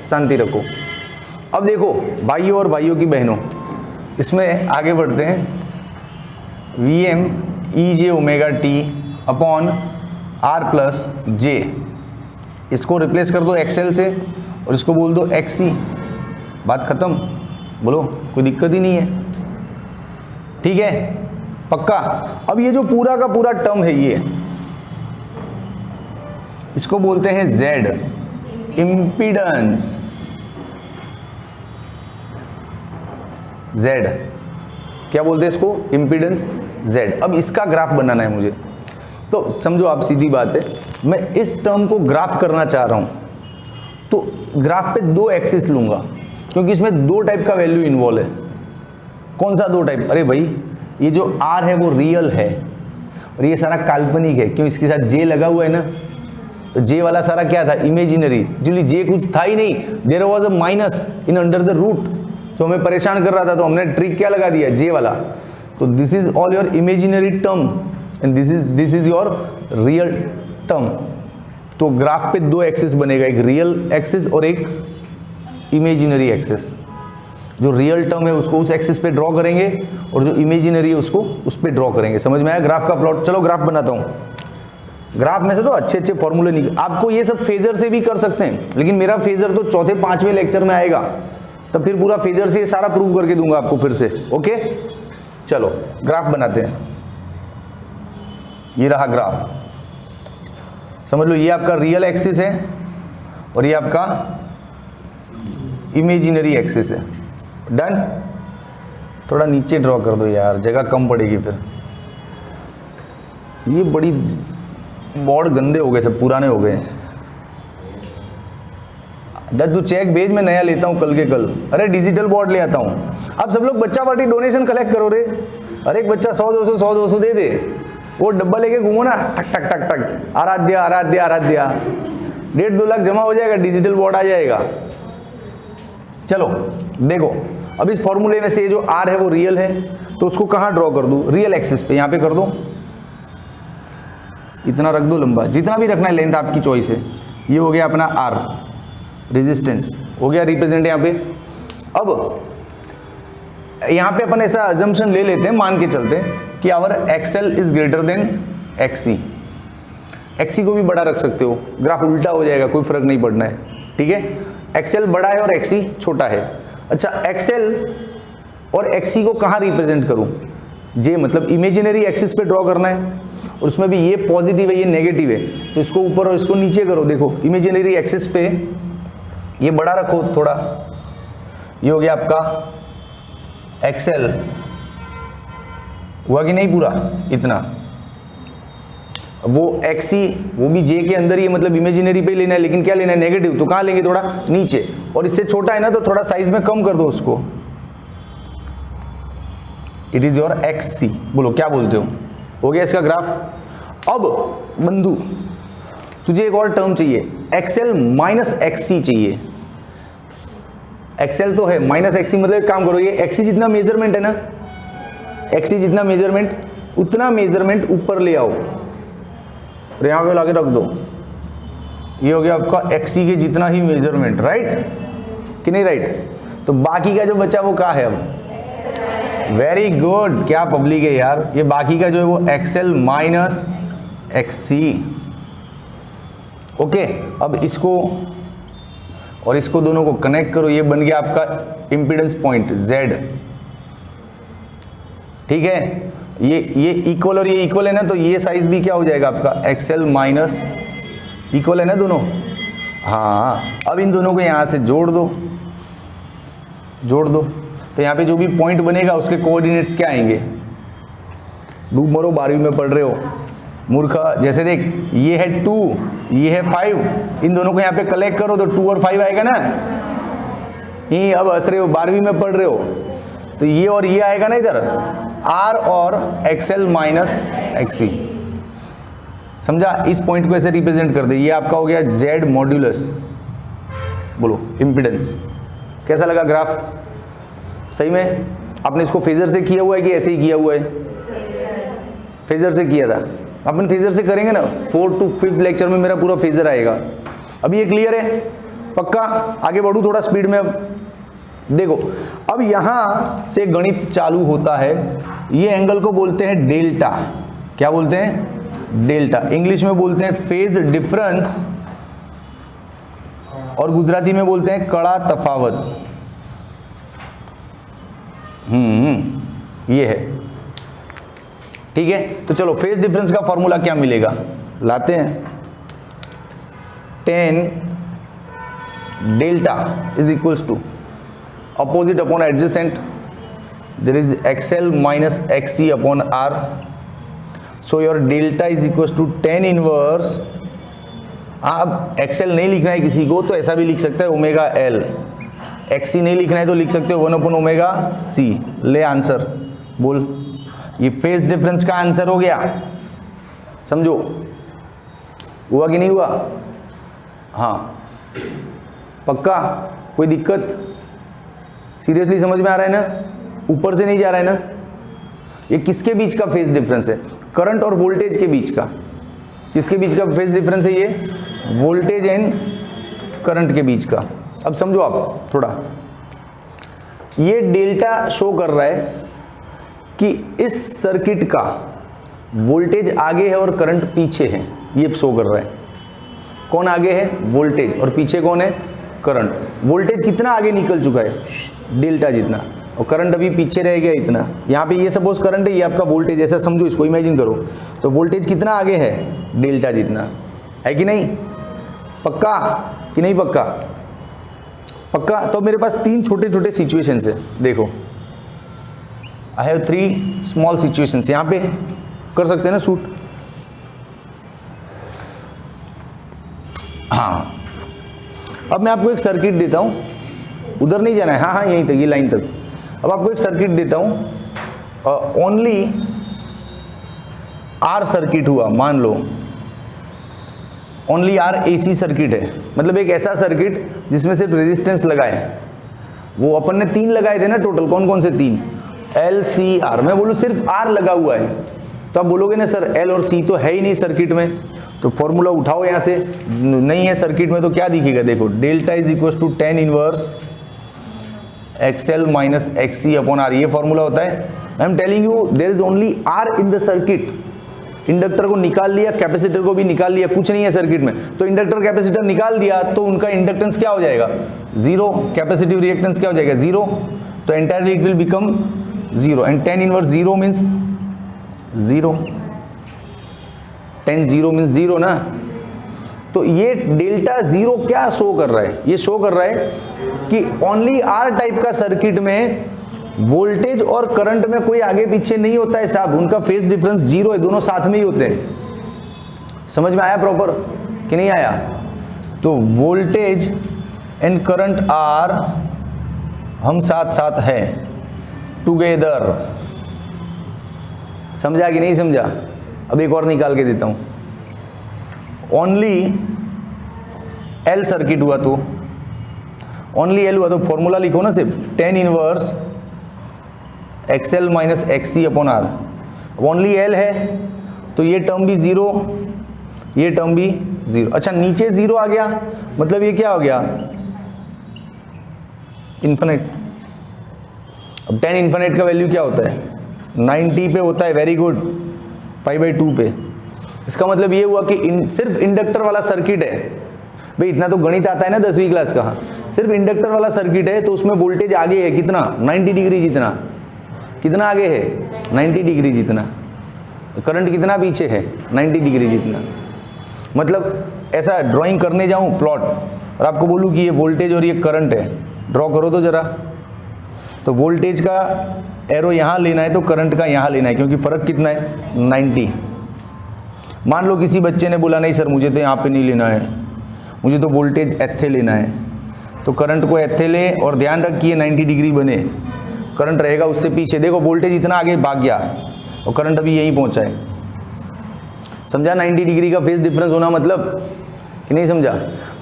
शांति रखो। अब देखो भाइयों और भाइयों की बहनों, इसमें आगे बढ़ते हैं। V M E J omega T upon R plus J, इसको रिप्लेस कर दो एक्सएल से और इसको बोल दो एक्स सी, बात खत्म। बोलो, कोई दिक्कत ही नहीं है, ठीक है, पक्का। अब ये जो पूरा का पूरा टर्म है, ये इसको बोलते हैं जेड, इम्पीडेंस। जेड क्या बोलते हैं इसको, इम्पीडेंस जेड। अब इसका ग्राफ बनाना है मुझे, तो समझो आप, सीधी बात है, मैं इस टर्म को ग्राफ करना चाह रहा हूं, तो ग्राफ पे 2 एक्सिस लूंगा, क्योंकि इसमें 2 टाइप का वैल्यू इन्वॉल्व है। कौन सा 2 टाइप, अरे भाई ये जो आर है वो रियल है और ये सारा काल्पनिक है, क्यों, इसके साथ जे लगा हुआ है ना, तो जे वाला सारा क्या था, इमेजिनरी। एक्चुअली जे कुछ था ही नहीं, there was a minus in under the root, जो हमें परेशान कर रहा था, तो हमने ट्रिक क्या लगा दिया, जे वाला। तो this is all your imaginary term and this is your real term. तो ग्राफ पे 2 एक्सिस बनेगा, एक रियल एक्सिस और एक इमेजिनरी एक्सिस। जो रियल टर्म है उसको उस एक्सिस पे ड्रॉ करेंगे और जो इमेजिनरी है उसको उस पे ड्रॉ करेंगे। समझ में आया ग्राफ का प्लॉट। चलो ग्राफ बनाता हूँ। ग्राफ में से तो अच्छे अच्छे फॉर्मूले निकल, आपको ये सब फेजर से भी कर सकते हैं, लेकिन मेरा फेजर तो 4थे-5वें लेक्चर में आएगा, तो फिर पूरा फेजर से सारा प्रूव करके दूंगा आपको फिर से। ओके, चलो ग्राफ बनाते हैं। ये रहा ग्राफ, समझ लो, ये आपका रियल एक्सिस है और ये आपका इमेजिनरी एक्सिस है। डन। थोड़ा नीचे ड्रॉ कर दो यार, जगह कम पड़ेगी फिर। ये बड़ी बोर्ड गंदे हो गए, सब पुराने हो गए। तू चेक भेज, मैं नया लेता हूँ कल के कल। अरे डिजिटल बोर्ड ले आता हूँ। अब सब लोग बच्चा पार्टी डोनेशन कलेक्ट करो रे, हर एक बच्चा 100-200 दे दे, वो डब्बा लेके घूमो ना, टक टक टक टक, आराध्या आराध्या आराध्या, 1.5-2 लाख जमा हो जाएगा, डिजिटल बोर्ड आ जाएगा। चलो देखो, अब इस फॉर्मूले में से जो आर है वो रियल है, तो उसको कहाँ ड्रॉ कर दूँ, रियल एक्सिस पे, यहाँ पे कर दो, इतना रख दो लंबा, जितना भी रखना है लेंथ आपकी चॉइस है। ये हो गया अपना आर, रेजिस्टेंस हो गया रिप्रेजेंट यहाँ पे। अब यहाँ पे अपन ऐसा अजम्पशन ले लेते हैं, मान के चलते हैं कि our XL is greater than XC. XC को भी बड़ा रख सकते हो, ग्राफ उल्टा हो जाएगा, कोई फर्क नहीं पड़ना है, ठीक है। एक्सएल बड़ा है और एक्सी छोटा है। अच्छा, एक्सएल और एक्सी को कहाँ रिप्रेजेंट करूँ, जे मतलब इमेजिनरी एक्सिस पे ड्रॉ करना है, और उसमें भी ये पॉजिटिव है ये नेगेटिव है, तो इसको ऊपर और इसको नीचे करो। देखो इमेजिनरी एक्सिस पे ये बड़ा रखो थोड़ा, ये हो गया आपका एक्सएल, हुआ कि नहीं पूरा इतना। वो एक्सी वो भी जे के अंदर ही, मतलब इमेजिनरी पे लेना है, लेकिन क्या लेना है, नेगेटिव, तो कहाँ लेंगे, थोड़ा नीचे, और इससे छोटा है ना तो थोड़ा साइज में कम कर दो उसको। इट इज योर एक्स सी, बोलो क्या बोलते हो गया इसका ग्राफ। अब बंधु तुझे एक और टर्म चाहिए, एक्सएल माइनस एक्स सी चाहिए। एक्सएल तो है, माइनस एक्सी मतलब एक काम करो, ये एक्सी जितना मेजरमेंट है ना, एक्सी जितना मेजरमेंट उतना मेजरमेंट ऊपर ले आओ और यहाँ पे लाके रख दो। ये हो गया आपका एक्सी के जितना ही मेजरमेंट, राइट कि नहीं राइट? तो बाकी का जो बचा वो क्या है अब? वेरी गुड, क्या पब्लिक है यार। ये बाकी का जो है वो एक्सएल माइनस एक्सी। ओके, अब इसको और इसको दोनों को कनेक्ट करो, ये बन गया आपका इम्पीडेंस पॉइंट Z। ठीक है, ये इक्वल और ये इक्वल है ना, तो ये साइज भी क्या हो जाएगा आपका एक्सएल माइनस, इक्वल है ना दोनों। हाँ, अब इन दोनों को यहाँ से जोड़ दो, जोड़ दो, तो यहाँ पे जो भी पॉइंट बनेगा उसके कोऑर्डिनेट्स क्या आएंगे? डूब मरो, 12वीं में पढ़ रहे हो मूर्खा। जैसे देख, ये है 2, ये है 5, इन दोनों को यहाँ पे कलेक्ट करो तो 2 और 5 आएगा ना। ये अब हंस रहे हो, 12वीं में पढ़ रहे हो, तो ये और ये आएगा ना इधर, R और XL माइनस XC। समझा? इस पॉइंट को ऐसे रिप्रेजेंट कर दे, ये आपका हो गया Z मॉड्यूलस। बोलो इम्पीडेंस। कैसा लगा ग्राफ? सही में आपने इसको फेजर से किया हुआ है कि ऐसे ही किया हुआ है? फेजर से किया था। अपन फेजर से करेंगे ना, 4th to 5th लेक्चर में मेरा पूरा फेजर आएगा। अभी ये क्लियर है? पक्का? आगे बढ़ूँ थोड़ा स्पीड में। अब देखो, अब यहां से गणित चालू होता है। ये एंगल को बोलते हैं डेल्टा। क्या बोलते हैं? डेल्टा। इंग्लिश में बोलते हैं फेज डिफरेंस और गुजराती में बोलते हैं कड़ा तफावत। ये है, ठीक है। तो चलो, फेज डिफरेंस का फॉर्मूला क्या मिलेगा, लाते हैं। tan delta is equals to opposite upon adjacent, there is XL minus XC upon R. So your delta is equals to tan inverse। अब XL नहीं लिखना है किसी को तो ऐसा भी लिख सकता है ओमेगा L। XC नहीं लिखना है तो लिख सकते हो 1 upon ओमेगा C। ले आंसर बोल, ये फेज डिफरेंस का आंसर हो गया। समझो, हुआ कि नहीं हुआ? हाँ, पक्का? कोई दिक्कत? सीरियसली समझ में आ रहा है ना? ऊपर से नहीं जा रहा है ना? ये किसके बीच का फेज डिफरेंस है? करंट और वोल्टेज के बीच का। किसके बीच का फेज डिफरेंस है? ये वोल्टेज एंड करंट के बीच का। अब समझो आप थोड़ा, ये डेल्टा शो कर रहा है कि इस सर्किट का वोल्टेज आगे है और करंट पीछे है। ये शो कर रहा है। कौन आगे है? वोल्टेज। और पीछे कौन है? करंट। वोल्टेज कितना आगे निकल चुका है? डेल्टा जितना, और करंट अभी पीछे रह गया इतना। यहाँ पे ये सपोज करंट है, ये आपका वोल्टेज, ऐसा समझो इसको, इमेजिन करो। तो वोल्टेज कितना आगे है? डेल्टा जितना, है कि नहीं? पक्का कि नहीं पक्का? पक्का। तो मेरे पास 3 छोटे छोटे सिचुएशंस है। देखो, आई हैव 3 स्मॉल सिचुएशंस। यहाँ पे कर सकते हैं ना शूट? हाँ, अब मैं आपको एक सर्किट देता हूँ, उधर नहीं जाना है, हाँ हाँ यहीं तक, ये लाइन तक। अब आपको एक सर्किट देता हूँ, ओनली आर सर्किट हुआ, मान लो ओनली आर एसी सर्किट है, मतलब एक ऐसा सर्किट जिसमें सिर्फ रेजिस्टेंस लगाए। वो अपन ने 3 लगाए थे ना टोटल, कौन कौन से 3? L C R. मैं बोलूँ सिर्फ आर लगा हुआ है तो आप बोलोगे ना सर एल और सी तो है ही नहीं सर्किट में, तो फॉर्मूला उठाओ यहाँ से। नहीं है सर्किट में तो क्या दिखेगा? देखो, delta is equal to tan inverse XL minus XC upon R। ये फॉर्मूला होता है। I am telling you there is only R in the circuit. Inductor को निकाल लिया, कैपेसिटर को भी निकाल लिया, कुछ नहीं है सर्किट में, तो इंडक्टर कैपेसिटर निकाल दिया तो उनका इंडक्टेंस क्या हो जाएगा? 0। कैपेसिटिव रिएक्टेंस क्या हो जाएगा? 0। तो entirely it will become 0 and tan inverse 0 means 0। tan 0 means 0 ना। तो ये डेल्टा 0 क्या शो कर रहा है? ये शो कर रहा है कि ओनली आर टाइप का सर्किट में वोल्टेज और करंट में कोई आगे पीछे नहीं होता है साहब, उनका फेज डिफरेंस 0 है, दोनों साथ में ही होते हैं। समझ में आया प्रॉपर कि नहीं आया? तो वोल्टेज एंड करंट आर हम साथ साथ हैं, टुगेदर। समझा कि नहीं समझा? अब एक और निकाल के देता हूं। ओनली एल सर्किट हुआ तो ओनली एल हुआ तो फॉर्मूला लिखो ना सिर्फ tan inverse XL minus XC upon R। Only L है तो ये टर्म भी जीरो, ये टर्म भी जीरो। अच्छा नीचे जीरो आ गया मतलब ये क्या हो गया, इन्फिनिट। अब tan इन्फिनिट का वैल्यू क्या होता है, 90 पे होता है, वेरी गुड, π/2 पे। इसका मतलब ये हुआ कि सिर्फ इंडक्टर वाला सर्किट है, भाई इतना तो गणित आता है ना 10वीं क्लास का, सिर्फ इंडक्टर वाला सर्किट है तो उसमें वोल्टेज आगे है कितना, 90 डिग्री जितना। कितना आगे है, 90 डिग्री जितना। करंट कितना पीछे है, 90 डिग्री जितना। मतलब ऐसा ड्राइंग करने जाऊं प्लॉट और आपको बोलूं कि ये वोल्टेज और ये करंट है, ड्रॉ करो तो जरा। तो वोल्टेज का एरो यहाँ लेना है तो करंट का यहाँ लेना है, क्योंकि फ़र्क कितना है, 90। मान लो किसी बच्चे ने बोला नहीं सर मुझे तो यहाँ पे नहीं लेना है, मुझे तो वोल्टेज ऐथे लेना है, तो करंट को ऐथे ले और ध्यान रखिए 90 डिग्री बने, करंट रहेगा उससे पीछे। देखो वोल्टेज इतना आगे भाग गया और करंट अभी यहीं पहुँचा है, समझा। 90 डिग्री का फेज डिफरेंस होना मतलब कि नहीं समझा।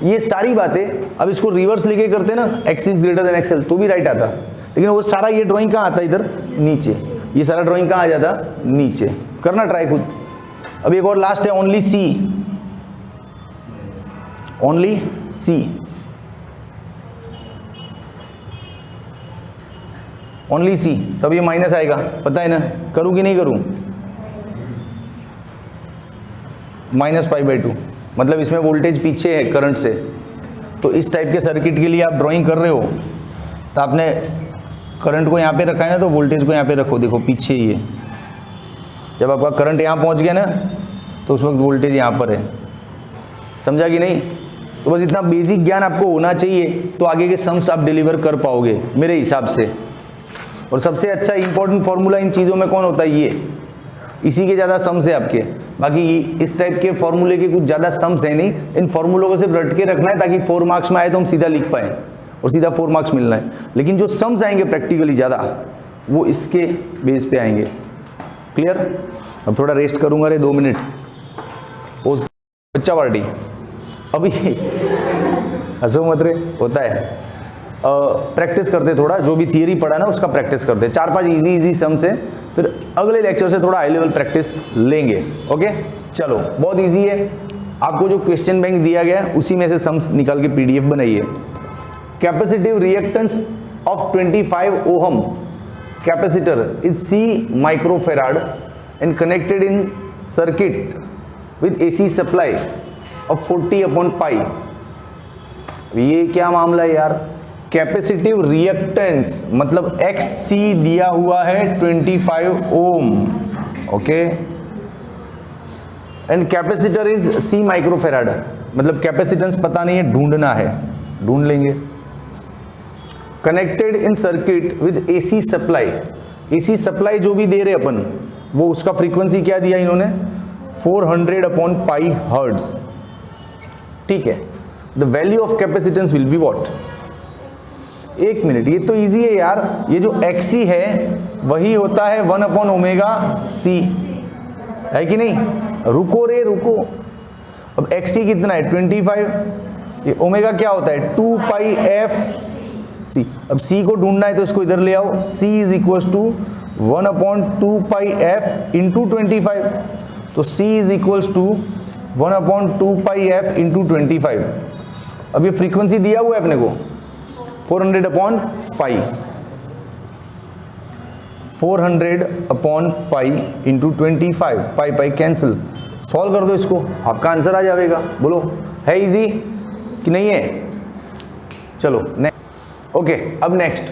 ये सारी बातें अब इसको रिवर्स लेके करते ना, x is greater then XL तो भी राइट आता, लेकिन वो सारा ये ड्राइंग कहाँ आता, इधर नीचे। ये सारा ड्राइंग कहाँ आ जाता, नीचे। करना ट्राई खुद। अब एक और लास्ट है, only C, only C, only C। तब ये माइनस आएगा, पता है ना, करूँ कि नहीं करूँ, -π/2। मतलब इसमें वोल्टेज पीछे है करंट से। तो इस टाइप के सर्किट के लिए आप ड्राइंग कर रहे हो तो आपने करंट को यहाँ पे रखा है ना, तो वोल्टेज को यहाँ पे रखो, देखो पीछे ही है। जब आपका करंट यहाँ पहुँच गया ना तो उस वक्त वोल्टेज यहाँ पर है, समझा कि नहीं। तो बस इतना बेसिक ज्ञान आपको होना चाहिए तो आगे के सम्स आप डिलीवर कर पाओगे मेरे हिसाब से। और सबसे अच्छा इंपॉर्टेंट फॉर्मूला इन चीज़ों में कौन होता है, ये, इसी के ज़्यादा सम्स है आपके। बाकी इस टाइप के फॉर्मूले के कुछ ज़्यादा सम्स है नहीं, इन फॉर्मूलों को सिर्फ रट के रखना है ताकि 4 मार्क्स में आए तो हम सीधा लिख पाएँ और सीधा 4 मार्क्स मिलना है। लेकिन जो सम्स आएंगे प्रैक्टिकली ज़्यादा वो इसके बेस पे आएंगे। क्लियर। अब थोड़ा रेस्ट करूँगा रे 2 मिनट। ओ बच्चा पार्टी अभी हंसो मत रे, होता है। प्रैक्टिस करते थोड़ा, जो भी थियरी पढ़ा ना उसका प्रैक्टिस करते। 4-5 इजी सम्स है, फिर अगले लेक्चर से थोड़ा हाई लेवल प्रैक्टिस लेंगे। ओके चलो, बहुत इजी है। आपको जो क्वेश्चन बैंक दिया गया उसी में से सम्स निकाल के पीडीएफ बनाइए। Capacitive reactance of 25 ohm capacitor is C microfarad and connected in circuit with AC supply of 40/π। ये क्या मामला है यार, कैपेसिटिव रिएक्टेंस मतलब XC दिया हुआ है 25 ohm, okay, and capacitor is C microfarad, मतलब कैपेसिटेंस पता नहीं है, ढूंढना है, ढूंढ लेंगे। Connected in circuit with AC supply, AC supply जो भी दे रहे अपन वो उसका फ्रीक्वेंसी क्या दिया इन्होंने, 400/π हर्ट्ज, ठीक है। The value of capacitance will be what. 1 minute, ये तो इजी है यार, ये जो XC है वही होता है 1/ωc, है कि नहीं। रुको रे रुको, अब XC कितना है 25, ये ओमेगा क्या होता है 2πfc। अब C को ढूंढना है तो इसको इधर ले आओ, C is equal to 1/2πf into 25, तो C is equal to 1/2πf into 25। अब ये फ्रीक्वेंसी दिया हुआ है अपने को 400/π, 400/π इंटू 25, पाई कैंसिल, सॉल्व कर दो इसको, आपका आंसर आ जाएगा। बोलो है इजी कि नहीं है। चलो नेक्स्ट। ओके, अब next,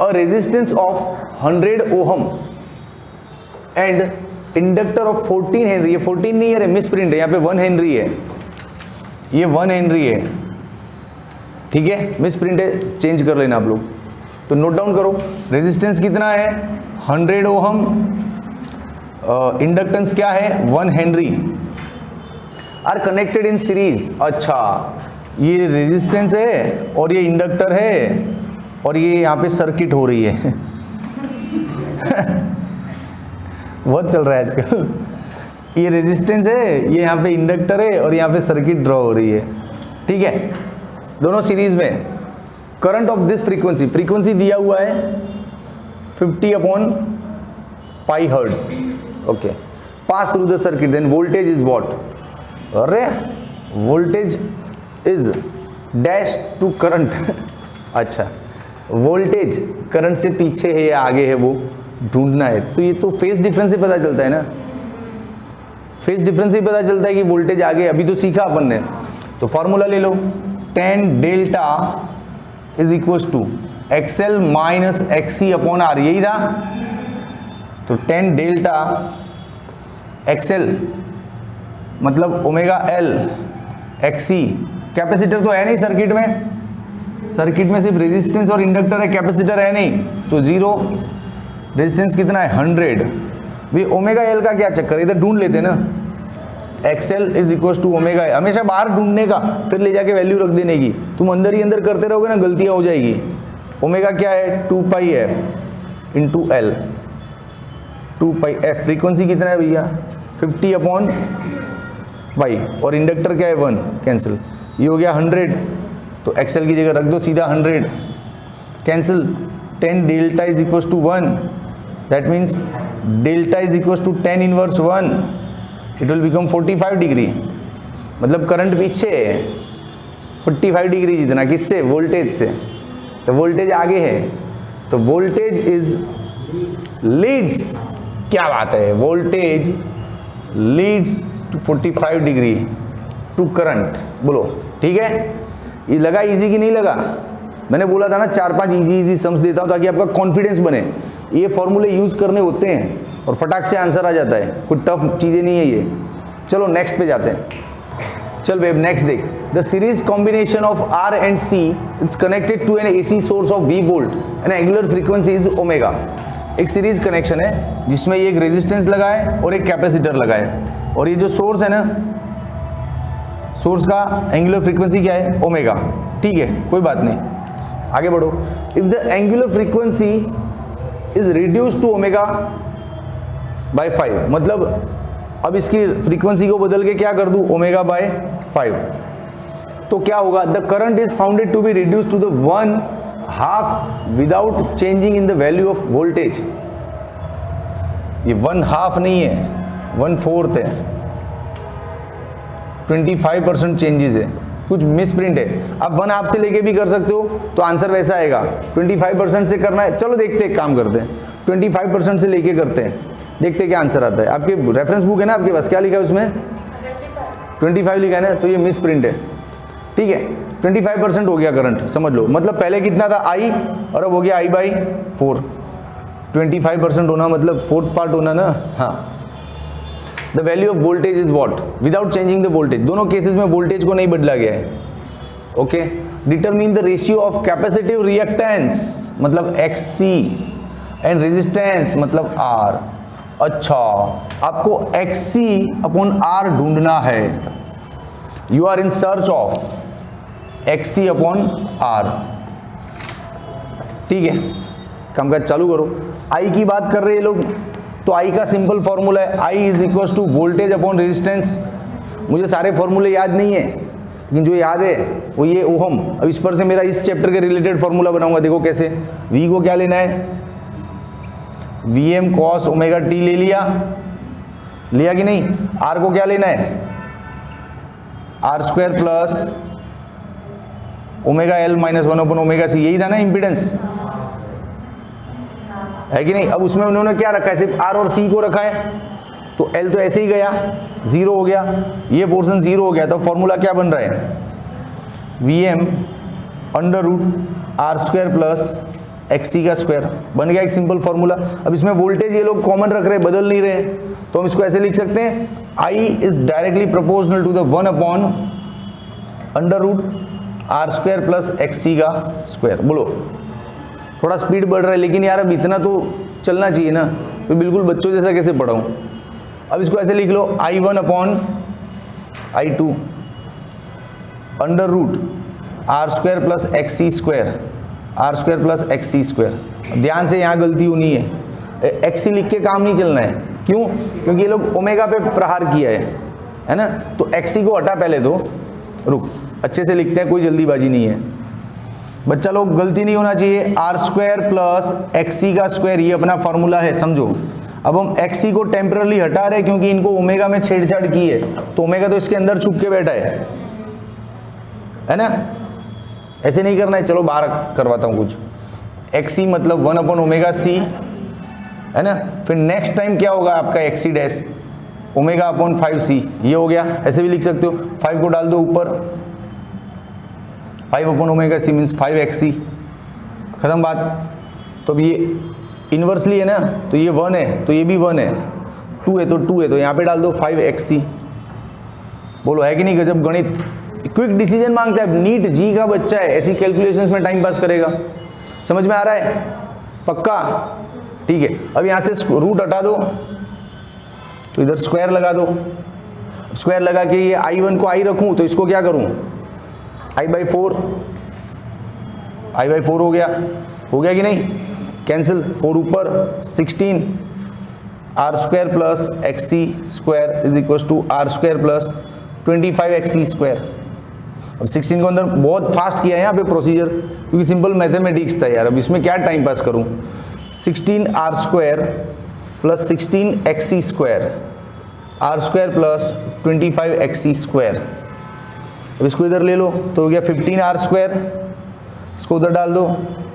a resistance of 100 ohm and inductor of 14 Henry, ये 14 नहीं है, मिस प्रिंट है, यहाँ पे 1 हेनरी है, ये 1 हेनरी है, ठीक है, मिस प्रिंट है, चेंज कर लेना आप लोग। तो नोट डाउन करो, रेजिस्टेंस कितना है 100 ओहम, इंडक्टेंस क्या है 1 henry, are connected in series. अच्छा, ये रेजिस्टेंस है और ये इंडक्टर है और ये यहाँ पे सर्किट हो रही है बहुत चल रहा है आजकल। ये रेजिस्टेंस है, ये यहाँ पे इंडक्टर है और यहाँ पे सर्किट ड्रॉ हो रही है, ठीक है, दोनों सीरीज में। Current of this frequency, frequency दिया हुआ है 50/π hertz, okay, pass through the circuit, then voltage is what, अरे voltage is dash to current अच्छा, वोल्टेज करंट से पीछे है या आगे है वो ढूंढना है। तो ये तो फेज डिफरेंस से पता चलता है ना, फेज डिफरेंस से पता चलता है कि वोल्टेज आगे, अभी तो सीखा अपन ने। तो फॉर्मूला ले लो, tan delta is equal to XL minus XC upon R, यही था। तो tan डेल्टा XL मतलब ओमेगा L XC, कैपेसिटर तो है नहीं सर्किट में, सर्किट में सिर्फ रेजिस्टेंस और इंडक्टर है, कैपेसिटर है नहीं, तो जीरो। रेजिस्टेंस कितना है 100। भाई ओमेगा एल का क्या चक्कर, इधर ढूंढ लेते हैं ना, XL is equal to omega L, हमेशा बाहर ढूंढने का फिर ले जाके वैल्यू रख देने की, तुम अंदर ही अंदर करते रहोगे ना गलतियां हो जाएगी। ओमेगा क्या है 2πf into L, 2πf frequency कितना है भैया 50/π, और इंडक्टर क्या है 1, कैंसिल, ये हो गया 100, तो एक्सएल की जगह रख दो सीधा 100, cancel. tan delta is equal to 1, that means delta is equal to tan inverse 1, it will become 45 degree, मतलब करंट पीछे है 45 डिग्री जितना, किससे, वोल्टेज से, तो वोल्टेज आगे है, तो वोल्टेज इज लीड्स, क्या बात है, voltage leads to 45 degree to current, बोलो ठीक है। ये लगा इजी कि नहीं लगा, मैंने बोला था ना 4-5 इजी सम्स देता हूं ताकि आपका कॉन्फिडेंस बने, ये फॉर्मूले यूज करने होते हैं और फटाक से आंसर आ जाता है, कोई टफ चीजें नहीं है ये। चलो नेक्स्ट पे जाते हैं, चल बेब नेक्स्ट देख, the series combination of R and C is connected to an AC source of V volt and angular frequency is omega. एक सीरीज कनेक्शन है जिसमें ये एक रेजिस्टेंस लगा है और एक कैपेसिटर लगा है, और ये जो सोर्स है ना, सोर्स का एंगुलर फ्रीक्वेंसी क्या है ओमेगा, ठीक है कोई बात नहीं, आगे बढ़ो। If the angular frequency is reduce to omega by 5, मतलब अब इसकी फ्रीक्वेंसी को बदल के क्या कर दूं ओमेगा बाय 5, तो क्या होगा, the current is founded to be reduce to the 1/2 without changing in the value of voltage. ये 1/2 नहीं है 1/4 है, 25% चेंजेस है, कुछ मिस प्रिंट है। आप 1/2 से लेके भी कर सकते हो तो आंसर वैसा आएगा, 25% से करना है, चलो देखते हैं काम करते हैं, 25% से लेके करते हैं, देखते हैं क्या आंसर आता है। आपके रेफरेंस बुक है ना आपके पास, क्या लिखा है उसमें 25 लिखा है ना, तो ये मिस प्रिंट है, ठीक है। 25% हो गया करंट, समझ लो, मतलब पहले कितना था I और अब हो गया I/4, 25% होना मतलब 4th पार्ट होना ना, हाँ। The value of voltage is what, without changing the voltage, दोनों केसेस में वोल्टेज को नहीं बदला गया है, okay. Determine the ratio of capacitive reactance मतलब XC एंड रेजिस्टेंस मतलब R। अच्छा, आपको XC अपॉन R ढूंढना है, you are in search of XC upon R, ठीक है, कामकाज चालू करो। I की बात कर रहे हैं लोग, तो I का सिंपल फॉर्मूला है I is equal to voltage upon resistance. मुझे सारे फॉर्मूले याद नहीं है, लेकिन जो याद है वो ये ओहम। अब इस पर से मेरा इस चैप्टर के रिलेटेड फॉर्मूला बनाऊंगा, देखो कैसे। V को क्या लेना है, Vm cos ओमेगा t ले लिया कि नहीं। R को क्या लेना है, R² plus omega L minus 1 upon omega C, यही था ना इम्पिडेंस, है कि नहीं। अब उसमें उन्होंने क्या रखा है, सिर्फ R और C को रखा है, तो L तो ऐसे ही गया, 0 हो गया, ये पोर्शन 0 हो गया, तो फॉर्मूला क्या बन रहा है, Vm √R² प्लस XC का स्क्वायर, बन गया एक सिंपल फॉर्मूला। अब इसमें वोल्टेज ये लोग कॉमन रख रहे हैं, बदल नहीं रहे, तो हम इसको ऐसे लिख सकते हैं I is directly proportional to the 1 upon √R² plus XC का स्क्वायर। बोलो, थोड़ा स्पीड बढ़ रहा है, लेकिन यार अब इतना तो चलना चाहिए ना, तो बिल्कुल बच्चों जैसा कैसे पढ़ाऊँ। अब इसको ऐसे लिख लो I1 upon I2 √R² plus XC square, R² plus XC square. ध्यान से यहाँ गलती होनी है, XC लिख के काम नहीं चलना है, क्यों, क्योंकि ये लोग ओमेगा पे प्रहार किया है ना, तो XC को हटा पहले, तो रुक अच्छे से लिखते हैं, कोई जल्दीबाजी नहीं है। बच्चा लोग गलती नहीं होना चाहिए, आर स्क्वायर प्लस एक्सी का स्क्वायर ये अपना फॉर्मूला है, समझो। अब हम एक्सी को टेम्परली हटा रहे हैं क्योंकि इनको ओमेगा में छेड़छाड़ की है, तो ओमेगा तो इसके अंदर छुप के बैठा है ना, ऐसे नहीं करना है। चलो बाहर करवाता हूँ कुछ, एक्सी मतलब 1 अपॉन ओमेगा सी, है ना। फिर नेक्स्ट टाइम क्या होगा आपका XC dash omega upon 5c, ये हो गया। ऐसे भी लिख सकते हो, 5 को डाल दो ऊपर, 5 upon omega C means 5xc, खत्म बात। तो अब ये इन्वर्सली है ना, तो ये 1 है तो ये भी 1 है, 2 है तो 2 है, तो यहाँ पे डाल दो 5xc। बोलो है कि नहीं गजब गणित, क्विक डिसीजन मांगता है। नीट जी का बच्चा है, ऐसी कैलकुलेशंस में टाइम पास करेगा। समझ में आ रहा है पक्का? ठीक है, अब यहाँ से रूट हटा दो तो इधर स्क्वायर लगा दो। स्क्वायर लगा के ये i1 को i रखूं तो इसको क्या करूं, i/4 हो गया कि नहीं, कैंसिल, 4 ऊपर 16 R square plus XC square is equal to R square plus 25xc square. अब 16 को अंदर बहुत फास्ट किया है यहाँ पे प्रोसीजर, क्योंकि सिंपल मैथमेटिक्स था यार, अब इसमें क्या टाइम पास करूं। 16 R square plus 16 XC square, R square plus 25 XC square. अब इसको इधर ले लो तो हो गया 15 आर स्क्वायर, इसको उधर डाल दो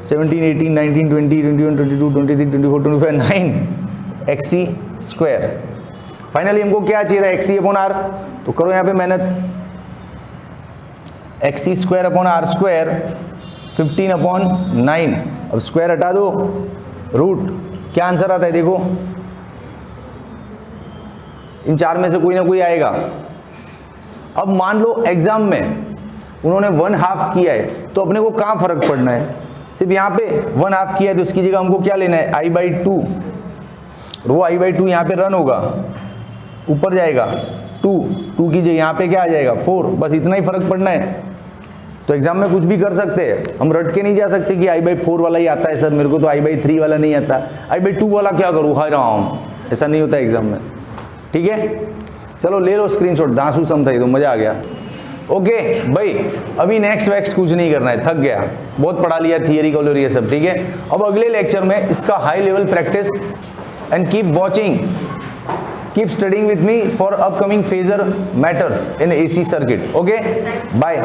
17 18 19 20 21 22 23 24 25 9 एक्सी स्क्वायर। फाइनली हमको क्या चाहिए था, एक्सी अपॉन आर, तो करो यहाँ पे मेहनत, XC square upon R square 15 upon 9। अब स्क्वायर हटा दो, रूट, क्या आंसर आता है देखो, इन चार में से कोई ना कोई आएगा। अब मान लो एग्जाम में उन्होंने 1/2 किया है, तो अपने को कहाँ फर्क पड़ना है, सिर्फ यहाँ पे 1/2 किया है तो उसकी जगह हमको क्या लेना है, i/2, और वो i/2 यहाँ पे रन होगा, ऊपर जाएगा 2 की जगह यहाँ पे क्या आ जाएगा 4, बस इतना ही फर्क पड़ना है। तो एग्जाम में कुछ भी कर सकते हैं, हम रट के नहीं जा सकते कि i/4 वाला ही आता है सर, मेरे को तो i/3 वाला नहीं आता, i/2 वाला क्या करूँ, हाय राम, ऐसा नहीं होता एग्जाम में। ठीक है, चलो ले लो स्क्रीनशॉट, दांसू समझाई तो मजा आ गया। ओके भाई, अभी नेक्स्ट कुछ नहीं करना है, थक गया, बहुत पढ़ा लिया थियरी कॉलर ये सब। ठीक है, अब अगले लेक्चर में इसका high level practice, and keep watching, keep studying with me for upcoming phasor matters in AC circuit. Okay, bye.